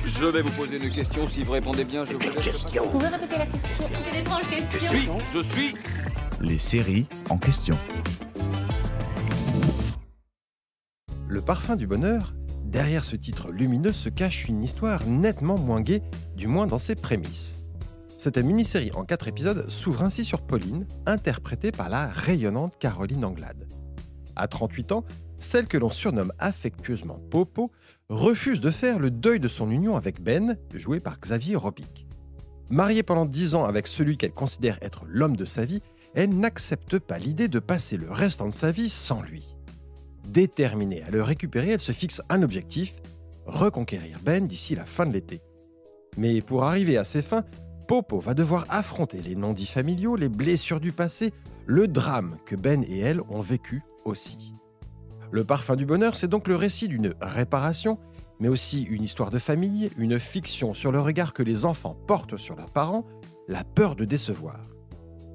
Je vais vous poser une question. Si vous répondez bien, je vous laisse. Vous pouvez répéter la question? C'est une étrange question. Je suis. Les séries en question. Le parfum du bonheur, derrière ce titre lumineux se cache une histoire nettement moins gaie, du moins dans ses prémices. Cette mini-série en 4 épisodes s'ouvre ainsi sur Pauline, interprétée par la rayonnante Caroline Anglade. À 38 ans, celle que l'on surnomme affectueusement Popo refuse de faire le deuil de son union avec Ben, joué par Xavier Robic. Mariée pendant 10 ans avec celui qu'elle considère être l'homme de sa vie, elle n'accepte pas l'idée de passer le restant de sa vie sans lui. Déterminée à le récupérer, elle se fixe un objectif, reconquérir Ben d'ici la fin de l'été. Mais pour arriver à ses fins, Popo va devoir affronter les non-dits familiaux, les blessures du passé, le drame que Ben et elle ont vécu aussi. Le parfum du bonheur, c'est donc le récit d'une réparation, mais aussi une histoire de famille, une fiction sur le regard que les enfants portent sur leurs parents, la peur de décevoir.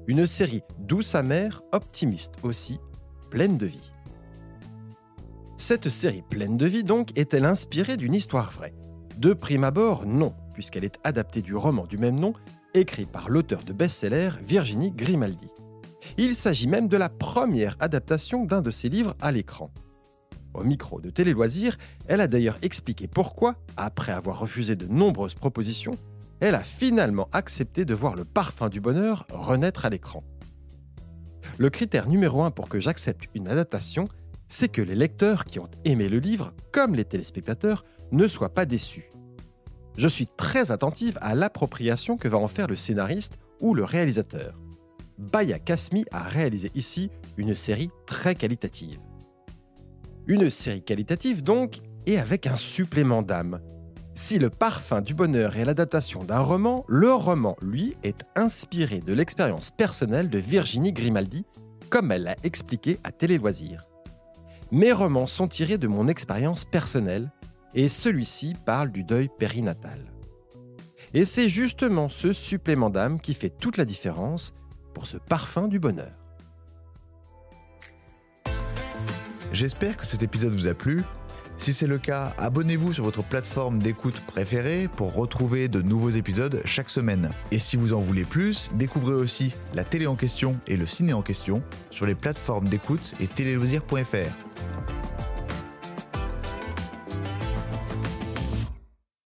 Une série douce amère, optimiste aussi, pleine de vie. Cette série pleine de vie, donc, est-elle inspirée d'une histoire vraie? De prime abord, non, puisqu'elle est adaptée du roman du même nom, écrit par l'auteur de best-seller Virginie Grimaldi. Il s'agit même de la première adaptation d'un de ses livres à l'écran. Au micro de Télé Loisirs, elle a d'ailleurs expliqué pourquoi, après avoir refusé de nombreuses propositions, elle a finalement accepté de voir le parfum du bonheur renaître à l'écran. Le critère numéro 1 pour que j'accepte une adaptation, c'est que les lecteurs qui ont aimé le livre, comme les téléspectateurs, ne soient pas déçus. Je suis très attentive à l'appropriation que va en faire le scénariste ou le réalisateur. Baya Kasmi a réalisé ici une série très qualitative. Une série qualitative donc, et avec un supplément d'âme. Si le parfum du bonheur est l'adaptation d'un roman, le roman, lui, est inspiré de l'expérience personnelle de Virginie Grimaldi, comme elle l'a expliqué à Télé Loisirs. Mes romans sont tirés de mon expérience personnelle, et celui-ci parle du deuil périnatal. Et c'est justement ce supplément d'âme qui fait toute la différence pour ce parfum du bonheur. J'espère que cet épisode vous a plu. Si c'est le cas, abonnez-vous sur votre plateforme d'écoute préférée pour retrouver de nouveaux épisodes chaque semaine. Et si vous en voulez plus, découvrez aussi la télé en question et le ciné en question sur les plateformes d'écoute et téléloisirs.fr.